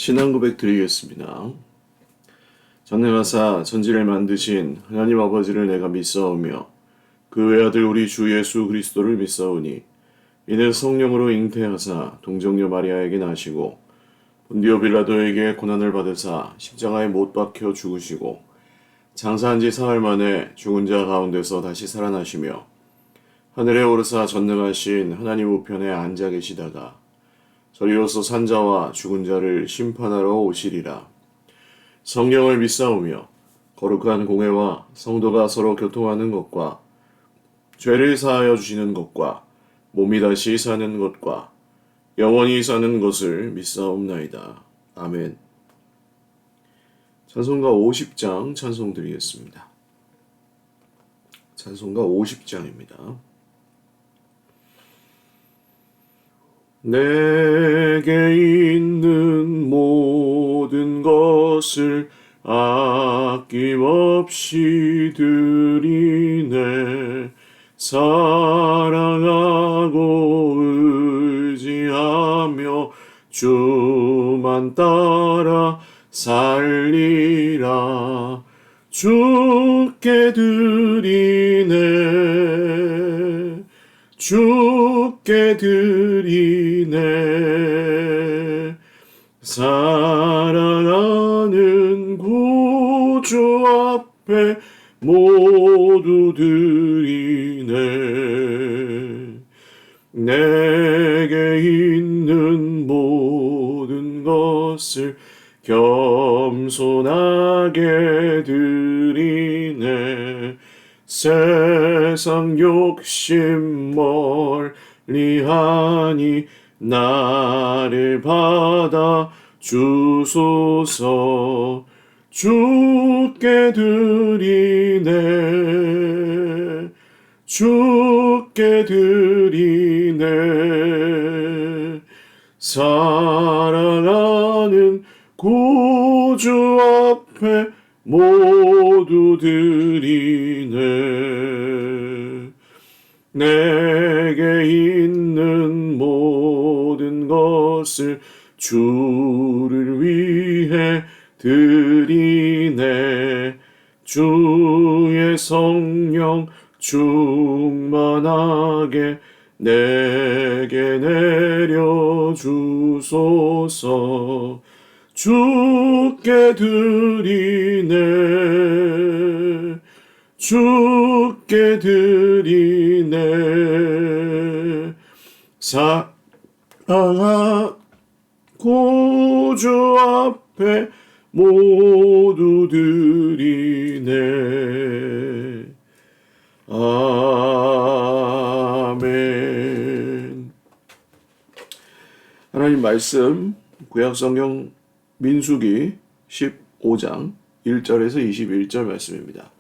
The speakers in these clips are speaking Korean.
신앙 고백 드리겠습니다. 전능하사 천지를 만드신 하나님 아버지를 내가 믿사오며 그 외아들 우리 주 예수 그리스도를 믿사오니 이는 성령으로 잉태하사 동정녀 마리아에게 나시고 본디오 빌라도에게 고난을 받으사 십자가에 못 박혀 죽으시고 장사한 지 사흘 만에 죽은 자 가운데서 다시 살아나시며 하늘에 오르사 전능하신 하나님 우편에 앉아 계시다가 저리로서 산자와 죽은 자를 심판하러 오시리라. 성령을 믿사오며 거룩한 공회와 성도가 서로 교통하는 것과 죄를 사하여 주시는 것과 몸이 다시 사는 것과 영원히 사는 것을 믿사옵나이다. 아멘. 찬송가 50장 찬송 드리겠습니다. 찬송가 50장입니다. 내게 있는 모든 것을 아낌없이 드리네. 사랑하고 의지하며 주만 따라 살리라. 주께 드리네. 주께 드리네. 사랑하는 구주 앞에 모두 드리네. 내게 있는 모든 것을 겸손하게 드리네. 세상 욕심 멀리하니 나를 받아 주소서. 주께 드리네. 주께 드리네. 사랑하는 구주 앞에 모두 드리네. 내게 있는 모든 것을 주를 위해 드리네. 주의 성령 충만하게 내게 내려주소서. 주께 드리네. 주께 드리네. 사랑하는 구주 앞에 모두 드리네. 아멘. 하나님 말씀 구약성경 민수기 15장 1절에서 21절 말씀입니다.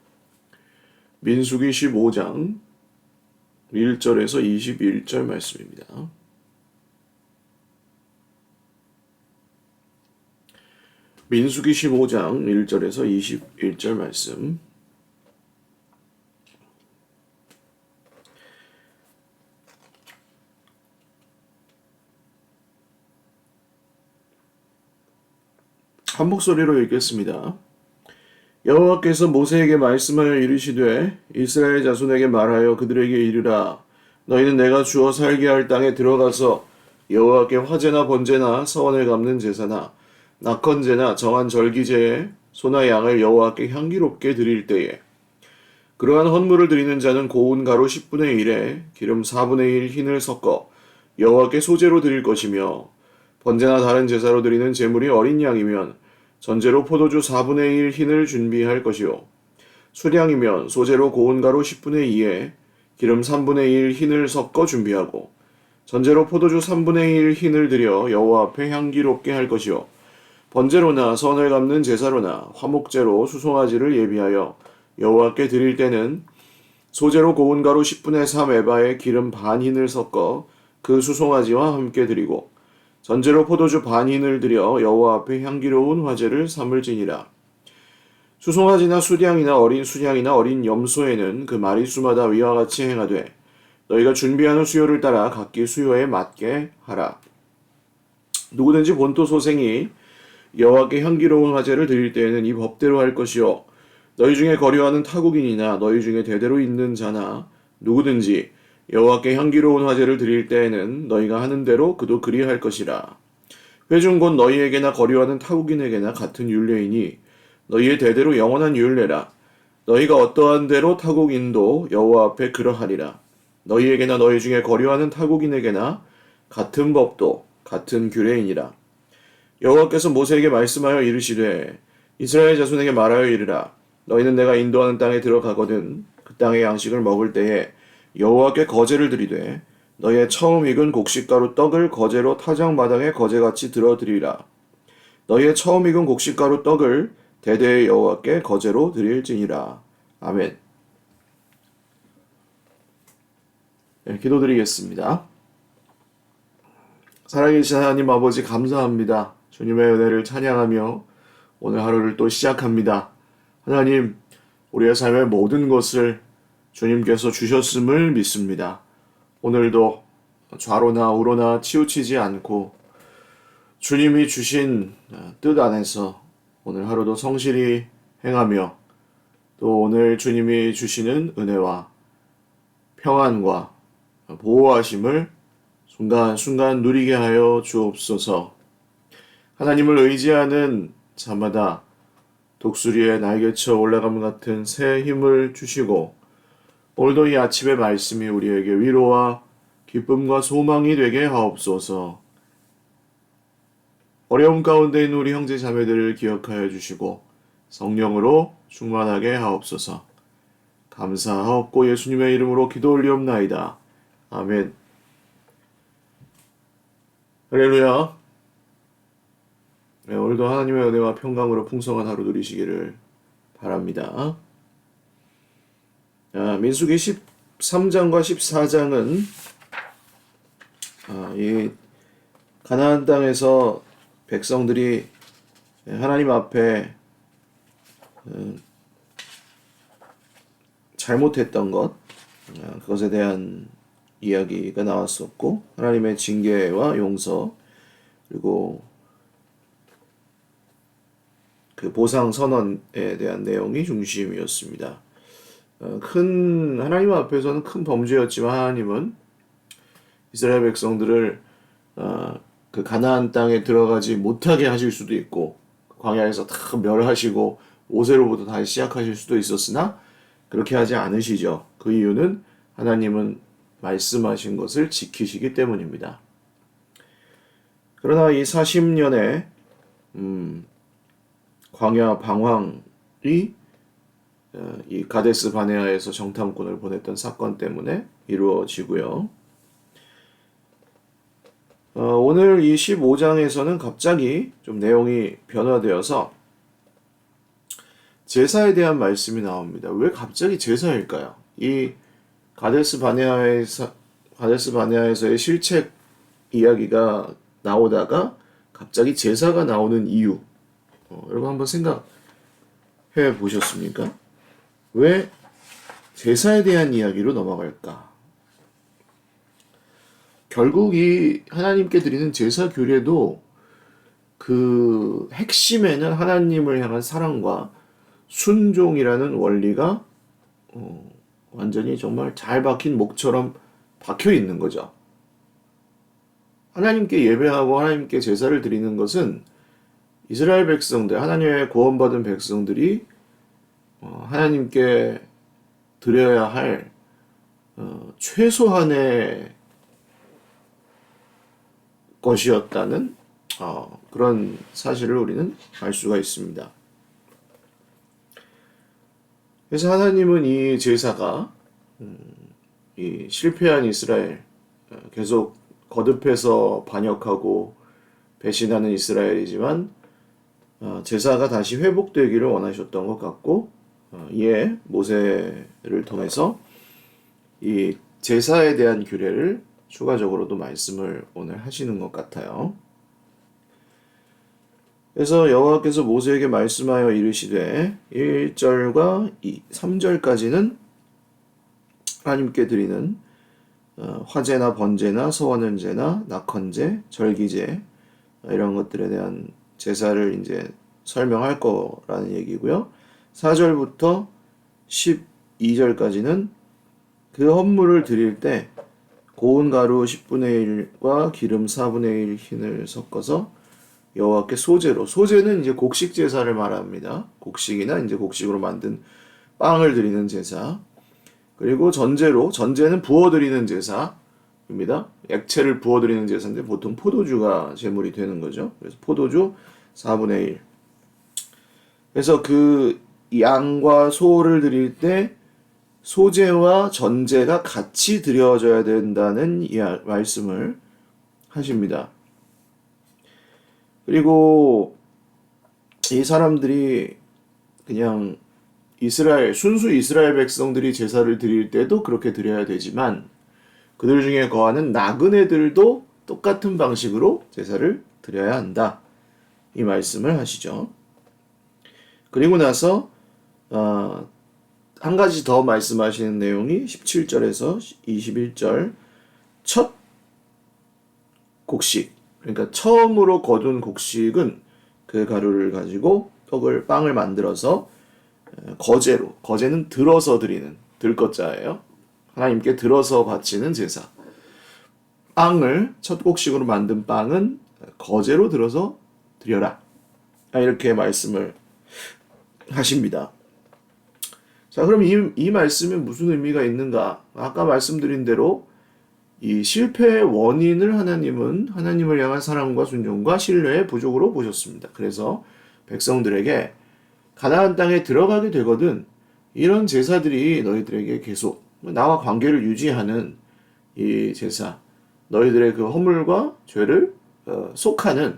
민수기 15장 1절에서 21절 말씀입니다. 민수기 15장 1절에서 21절 말씀. 한 목소리로 읽겠습니다. 여호와께서 모세에게 말씀하여 이르시되 이스라엘 자손에게 말하여 그들에게 이르라. 너희는 내가 주어 살게 할 땅에 들어가서 여호와께 화제나 번제나 서원을 갚는 제사나 낙헌제나 정한 절기제에 소나 양을 여호와께 향기롭게 드릴 때에 그러한 헌물을 드리는 자는 고운 가루 10분의 1에 기름 4분의 1 흰을 섞어 여호와께 소제로 드릴 것이며 번제나 다른 제사로 드리는 제물이 어린 양이면 전제로 포도주 4분의 1 흰을 준비할 것이요 수량이면 소제로 고운 가루 10분의 2에 기름 3분의 1 흰을 섞어 준비하고 전제로 포도주 3분의 1 흰을 들여 여호와 앞에 향기롭게 할 것이요 번제로나 선을 갚는 제사로나 화목제로 수송아지를 예비하여 여호와께 드릴 때는 소제로 고운 가루 10분의 3 에바에 기름 반 흰을 섞어 그 수송아지와 함께 드리고 전제로 포도주 반 흰을 들여 여호와 앞에 향기로운 화제를 삼을지니라. 수송아지나 수량이나 어린 수량이나 어린 염소에는 그 마리수마다 위와 같이 행하되 너희가 준비하는 수요를 따라 각기 수요에 맞게 하라. 누구든지 본토 소생이 여호와께 향기로운 화제를 드릴 때에는 이 법대로 할 것이요 너희 중에 거류하는 타국인이나 너희 중에 대대로 있는 자나 누구든지 여호와께 향기로운 화제를 드릴 때에는 너희가 하는 대로 그도 그리할 것이라. 회중 곧 너희에게나 거류하는 타국인에게나 같은 율례이니 너희의 대대로 영원한 율례라. 너희가 어떠한 대로 타국인도 여호와 앞에 그러하리라. 너희에게나 너희 중에 거류하는 타국인에게나 같은 법도 같은 규례이니라. 여호와께서 모세에게 말씀하여 이르시되 이스라엘 자손에게 말하여 이르라. 너희는 내가 인도하는 땅에 들어가거든 그 땅의 양식을 먹을 때에 여호와께 거제를 드리되 너희의 처음 익은 곡식가루 떡을 거제로 타작마당에 거제같이 들어드리라. 너희의 처음 익은 곡식가루 떡을 대대의 여호와께 거제로 드릴지니라. 아멘. 네, 기도드리겠습니다. 살아계신 하나님 아버지 감사합니다. 주님의 은혜를 찬양하며 오늘 하루를 또 시작합니다. 하나님, 우리의 삶의 모든 것을 주님께서 주셨음을 믿습니다. 오늘도 좌로나 우로나 치우치지 않고 주님이 주신 뜻 안에서 오늘 하루도 성실히 행하며 또 오늘 주님이 주시는 은혜와 평안과 보호하심을 순간순간 누리게 하여 주옵소서. 하나님을 의지하는 자마다 독수리의 날개쳐 올라감 같은 새 힘을 주시고 오늘도 이 아침의 말씀이 우리에게 위로와 기쁨과 소망이 되게 하옵소서. 어려움 가운데 있는 우리 형제 자매들을 기억하여 주시고 성령으로 충만하게 하옵소서. 감사하옵고 예수님의 이름으로 기도 올리옵나이다. 아멘. 할렐루야. 네, 오늘도 하나님의 은혜와 평강으로 풍성한 하루 누리시기를 바랍니다. 민수기 13장과 14장은 이 가나안 땅에서 백성들이 하나님 앞에 잘못했던 것, 그것에 대한 이야기가 나왔었고 하나님의 징계와 용서 그리고 그 보상 선언에 대한 내용이 중심이었습니다. 하나님 앞에서는 큰 범죄였지만 하나님은 이스라엘 백성들을 그 가나안 땅에 들어가지 못하게 하실 수도 있고 광야에서 다 멸하시고 모세로부터 다시 시작하실 수도 있었으나 그렇게 하지 않으시죠. 그 이유는 하나님은 말씀하신 것을 지키시기 때문입니다. 그러나 이 40년의 광야 방황이 이 가데스 바네아에서 정탐꾼을 보냈던 사건 때문에 이루어지고요. 오늘 이 15장에서는 갑자기 좀 내용이 변화되어서 제사에 대한 말씀이 나옵니다. 왜 갑자기 제사일까요? 이 가데스 바네아에서의 실책 이야기가 나오다가 갑자기 제사가 나오는 이유, 여러분 한번 생각해 보셨습니까? 왜 제사에 대한 이야기로 넘어갈까? 결국 이 하나님께 드리는 제사 규례도 그 핵심에는 하나님을 향한 사랑과 순종이라는 원리가 완전히 정말 잘 박힌 목처럼 박혀 있는 거죠. 하나님께 예배하고 하나님께 제사를 드리는 것은 이스라엘 백성들, 하나님의 구원받은 백성들이 하나님께 드려야 할 최소한의 것이었다는 그런 사실을 우리는 알 수가 있습니다. 그래서 하나님은 이 제사가 이 실패한 이스라엘, 계속 거듭해서 반역하고 배신하는 이스라엘이지만 제사가 다시 회복되기를 원하셨던 것 같고 이에 모세를 통해서 이 제사에 대한 규례를 추가적으로도 말씀을 오늘 하시는 것 같아요. 그래서 여호와께서 모세에게 말씀하여 이르시되 1절과 3절까지는 하나님께 드리는 화제나 번제나 서원은제나 낙헌제, 절기제 이런 것들에 대한 제사를 이제 설명할 거라는 얘기고요. 4절부터 12절까지는 그 헌물을 드릴 때 고운 가루 10분의 1과 기름 4분의 1 흰을 섞어서 여호와께 소제는 이제 곡식 제사를 말합니다. 곡식이나 이제 곡식으로 만든 빵을 드리는 제사. 그리고 전제는 부어드리는 제사입니다. 액체를 부어드리는 제사인데 보통 포도주가 제물이 되는 거죠. 그래서 포도주 4분의 1. 그래서 그 양과 소를 드릴 때 소제와 전제가 같이 드려져야 된다는 말씀을 하십니다. 그리고 이 사람들이 그냥 순수 이스라엘 백성들이 제사를 드릴 때도 그렇게 드려야 되지만 그들 중에 거하는 나그네들도 똑같은 방식으로 제사를 드려야 한다. 이 말씀을 하시죠. 그리고 나서 한 가지 더 말씀하시는 내용이 17절에서 21절 첫 곡식, 그러니까 처음으로 거둔 곡식은 그 가루를 가지고 빵을 만들어서 거제는 들어서 드리는 들것자예요. 하나님께 들어서 바치는 제사. 첫 곡식으로 만든 빵은 거제로 들어서 드려라. 이렇게 말씀을 하십니다. 자, 그럼 이 말씀에 무슨 의미가 있는가? 아까 말씀드린 대로 이 실패의 원인을 하나님을 향한 사랑과 순종과 신뢰의 부족으로 보셨습니다. 그래서 백성들에게 가나안 땅에 들어가게 되거든 이런 제사들이 너희들에게 계속 나와 관계를 유지하는 이 제사, 너희들의 그 허물과 죄를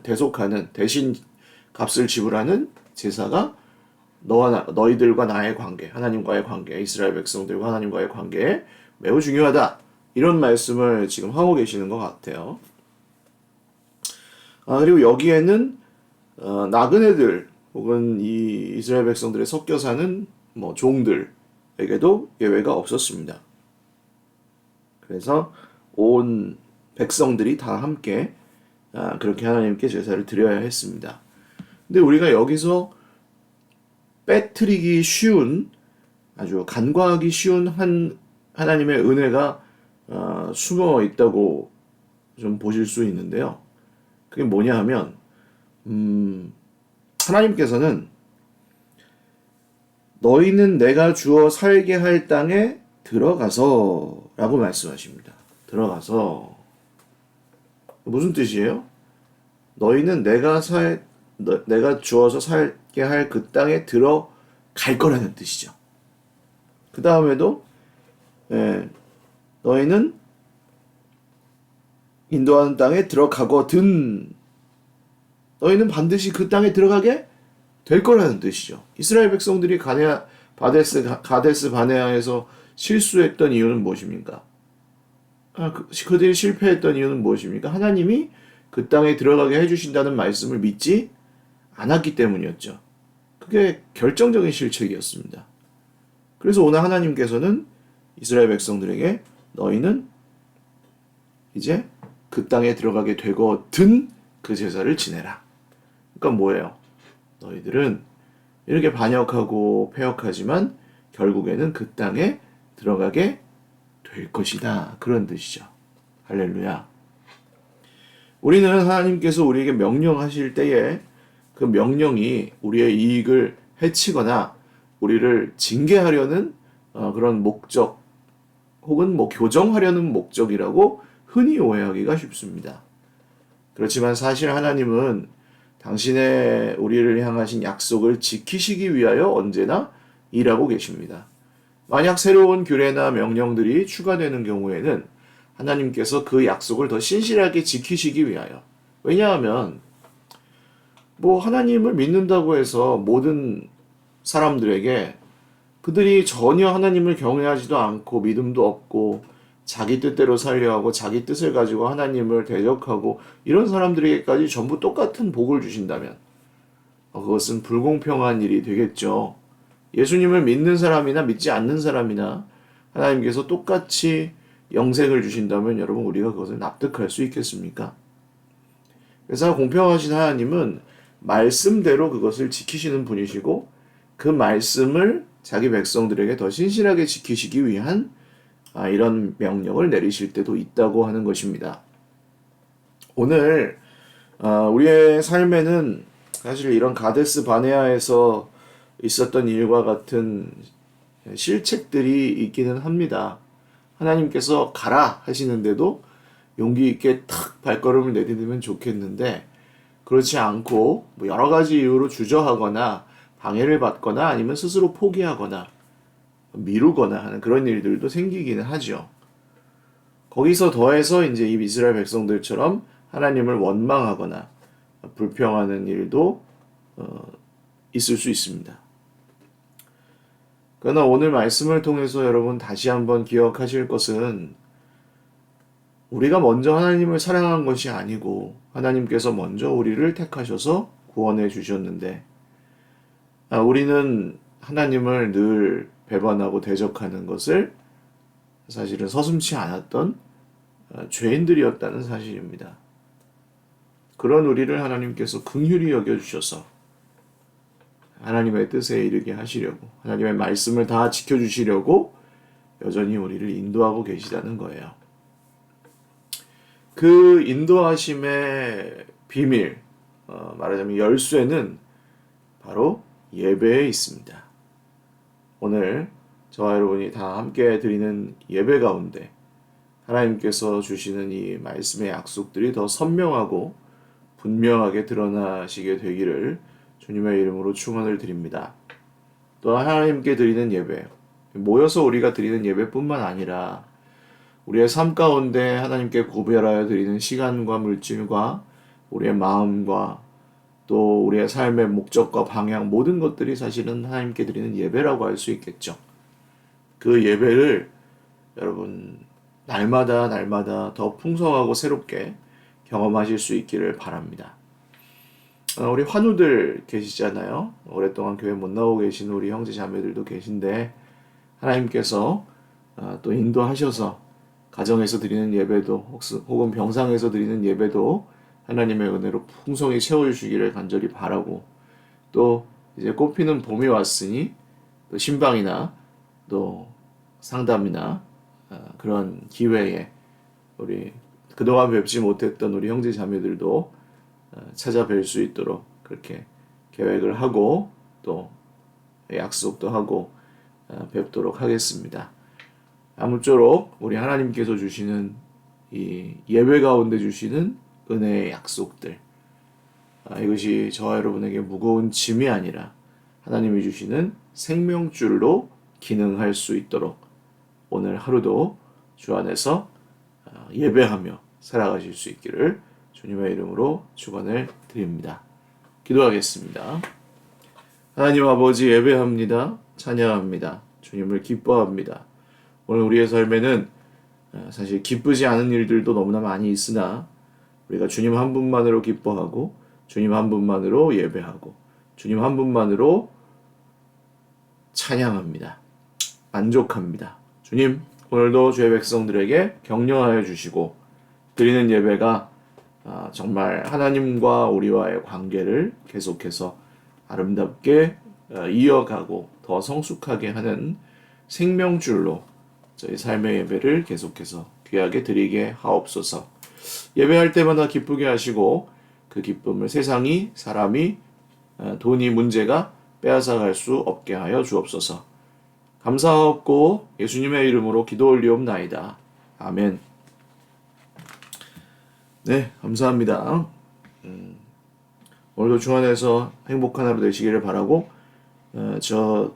대속하는 대신 값을 지불하는 제사가 너희들과 나의 관계, 하나님과의 관계, 이스라엘 백성들과 하나님과의 관계에 매우 중요하다. 이런 말씀을 지금 하고 계시는 것 같아요. 그리고 여기에는 나그네들 혹은 이 이스라엘 백성들에 섞여 사는 종들에게도 예외가 없었습니다. 그래서 온 백성들이 다 함께 그렇게 하나님께 제사를 드려야 했습니다. 근데 우리가 여기서 빼뜨리기 쉬운, 아주 간과하기 쉬운 하나님의 은혜가 숨어 있다고 좀 보실 수 있는데요. 그게 뭐냐 하면 하나님께서는 너희는 내가 주어 살게 할 땅에 들어가서 라고 말씀하십니다. 들어가서 무슨 뜻이에요? 너희는 내가 주어서 살게 할 그 땅에 들어갈 거라는 뜻이죠. 그 다음에도 너희는 인도하는 땅에 들어가거든 너희는 반드시 그 땅에 들어가게 될 거라는 뜻이죠. 이스라엘 백성들이 가데스 바네아에서 실수했던 이유는 무엇입니까? 그들이 실패했던 이유는 무엇입니까? 하나님이 그 땅에 들어가게 해주신다는 말씀을 믿지 않았기 때문이었죠. 그게 결정적인 실책이었습니다. 그래서 오늘 하나님께서는 이스라엘 백성들에게 너희는 이제 그 땅에 들어가게 되거든 그 제사를 지내라. 그러니까 뭐예요? 너희들은 이렇게 반역하고 패역하지만 결국에는 그 땅에 들어가게 될 것이다. 그런 뜻이죠. 할렐루야. 우리는 하나님께서 우리에게 명령하실 때에 그 명령이 우리의 이익을 해치거나 우리를 징계하려는 그런 목적 혹은 교정하려는 목적이라고 흔히 오해하기가 쉽습니다. 그렇지만 사실 하나님은 당신의 우리를 향하신 약속을 지키시기 위하여 언제나 일하고 계십니다. 만약 새로운 규례나 명령들이 추가되는 경우에는 하나님께서 그 약속을 더 신실하게 지키시기 위하여. 왜냐하면 하나님을 믿는다고 해서 모든 사람들에게 그들이 전혀 하나님을 경외하지도 않고 믿음도 없고 자기 뜻대로 살려 하고 자기 뜻을 가지고 하나님을 대적하고 이런 사람들에게까지 전부 똑같은 복을 주신다면 그것은 불공평한 일이 되겠죠. 예수님을 믿는 사람이나 믿지 않는 사람이나 하나님께서 똑같이 영생을 주신다면 여러분 우리가 그것을 납득할 수 있겠습니까? 그래서 공평하신 하나님은 말씀대로 그것을 지키시는 분이시고 그 말씀을 자기 백성들에게 더 신실하게 지키시기 위한 이런 명령을 내리실 때도 있다고 하는 것입니다. 오늘 우리의 삶에는 사실 이런 가데스 바네아에서 있었던 일과 같은 실책들이 있기는 합니다. 하나님께서 가라 하시는데도 용기 있게 탁 발걸음을 내디디면 좋겠는데 그렇지 않고 뭐 여러 가지 이유로 주저하거나 방해를 받거나 아니면 스스로 포기하거나 미루거나 하는 그런 일들도 생기기는 하죠. 거기서 더해서 이제 이 이스라엘 백성들처럼 하나님을 원망하거나 불평하는 일도 있을 수 있습니다. 그러나 오늘 말씀을 통해서 여러분 다시 한번 기억하실 것은 우리가 먼저 하나님을 사랑한 것이 아니고 하나님께서 먼저 우리를 택하셔서 구원해 주셨는데 우리는 하나님을 늘 배반하고 대적하는 것을 사실은 서슴지 않았던 죄인들이었다는 사실입니다. 그런 우리를 하나님께서 긍휼히 여겨주셔서 하나님의 뜻에 이르게 하시려고 하나님의 말씀을 다 지켜주시려고 여전히 우리를 인도하고 계시다는 거예요. 그 인도하심의 비밀, 말하자면 열쇠는 바로 예배에 있습니다. 오늘 저와 여러분이 다 함께 드리는 예배 가운데 하나님께서 주시는 이 말씀의 약속들이 더 선명하고 분명하게 드러나시게 되기를 주님의 이름으로 축원을 드립니다. 또 하나님께 드리는 예배, 모여서 우리가 드리는 예배뿐만 아니라 우리의 삶 가운데 하나님께 고별하여 드리는 시간과 물질과 우리의 마음과 또 우리의 삶의 목적과 방향 모든 것들이 사실은 하나님께 드리는 예배라고 할 수 있겠죠. 그 예배를 여러분 날마다 더 풍성하고 새롭게 경험하실 수 있기를 바랍니다. 우리 환우들 계시잖아요. 오랫동안 교회 못 나오고 계신 우리 형제 자매들도 계신데 하나님께서 또 인도하셔서 가정에서 드리는 예배도 혹은 병상에서 드리는 예배도 하나님의 은혜로 풍성히 채워주시기를 간절히 바라고 또 이제 꽃피는 봄이 왔으니 또 신방이나 또 상담이나 그런 기회에 우리 그동안 뵙지 못했던 우리 형제 자매들도 찾아뵐 수 있도록 그렇게 계획을 하고 또 약속도 하고 뵙도록 하겠습니다. 아무쪼록 우리 하나님께서 주시는 이 예배 가운데 주시는 은혜의 약속들 이것이 저와 여러분에게 무거운 짐이 아니라 하나님이 주시는 생명줄로 기능할 수 있도록 오늘 하루도 주 안에서 예배하며 살아가실 수 있기를 주님의 이름으로 축원을 드립니다. 기도하겠습니다. 하나님 아버지 예배합니다. 찬양합니다. 주님을 기뻐합니다. 오늘 우리의 삶에는 사실 기쁘지 않은 일들도 너무나 많이 있으나 우리가 주님 한 분만으로 기뻐하고 주님 한 분만으로 예배하고 주님 한 분만으로 찬양합니다. 만족합니다. 주님 오늘도 주의 백성들에게 격려하여 주시고 드리는 예배가 정말 하나님과 우리와의 관계를 계속해서 아름답게 이어가고 더 성숙하게 하는 생명줄로 저희 삶의 예배를 계속해서 귀하게 드리게 하옵소서. 예배할 때마다 기쁘게 하시고 그 기쁨을 세상이 사람이 돈이 문제가 빼앗아갈 수 없게 하여 주옵소서. 감사하옵고 예수님의 이름으로 기도 올리옵나이다. 아멘. 네, 감사합니다. 오늘도 주 안에서 행복한 하루 되시기를 바라고 저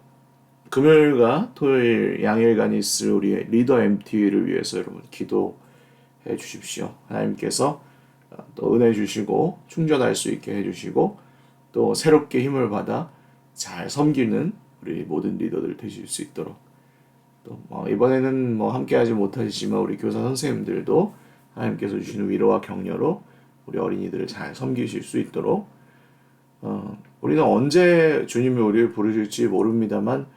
금요일과 토요일 양일간 있을 우리 리더 MT를 위해서 여러분 기도해 주십시오. 하나님께서 또 은혜 주시고 충전할 수 있게 해주시고 또 새롭게 힘을 받아 잘 섬기는 우리 모든 리더들 되실 수 있도록 또 이번에는 함께하지 못하시지만 우리 교사 선생님들도 하나님께서 주시는 위로와 격려로 우리 어린이들을 잘 섬기실 수 있도록 우리는 언제 주님이 우리를 부르실지 모릅니다만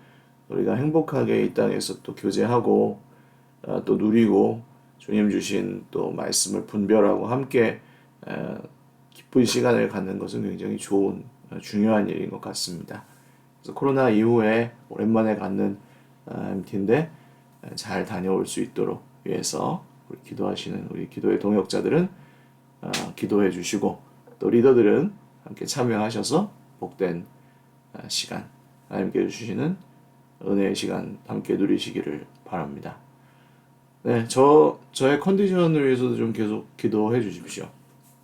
우리가 행복하게 이 땅에서 또 교제하고 또 누리고 주님 주신 또 말씀을 분별하고 함께 기쁜 시간을 갖는 것은 굉장히 좋은 중요한 일인 것 같습니다. 그래서 코로나 이후에 오랜만에 갖는 MT인데 잘 다녀올 수 있도록 위해서 우리 기도하시는 우리 기도의 동역자들은 기도해 주시고 또 리더들은 함께 참여하셔서 복된 시간 하나님께 주시는 은혜의 시간 함께 누리시기를 바랍니다. 네, 저의 컨디션을 위해서도 좀 계속 기도해 주십시오.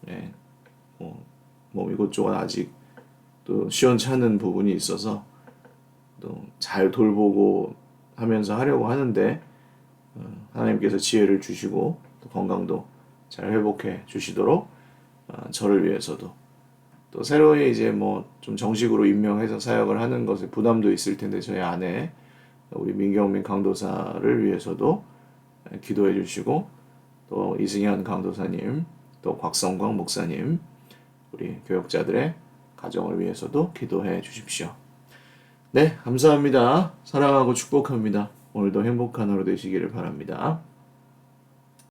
네, 몸 이것저것 아직 또 시원찮은 부분이 있어서 또 잘 돌보고 하면서 하려고 하는데 하나님께서 지혜를 주시고 또 건강도 잘 회복해 주시도록 저를 위해서도 또 새로이 이제 뭐 좀 정식으로 임명해서 사역을 하는 것에 부담도 있을 텐데 저희 아내 우리 민경민 강도사를 위해서도 기도해 주시고 또 이승현 강도사님 또 곽성광 목사님 우리 교역자들의 가정을 위해서도 기도해 주십시오. 네, 감사합니다. 사랑하고 축복합니다. 오늘도 행복한 하루 되시기를 바랍니다.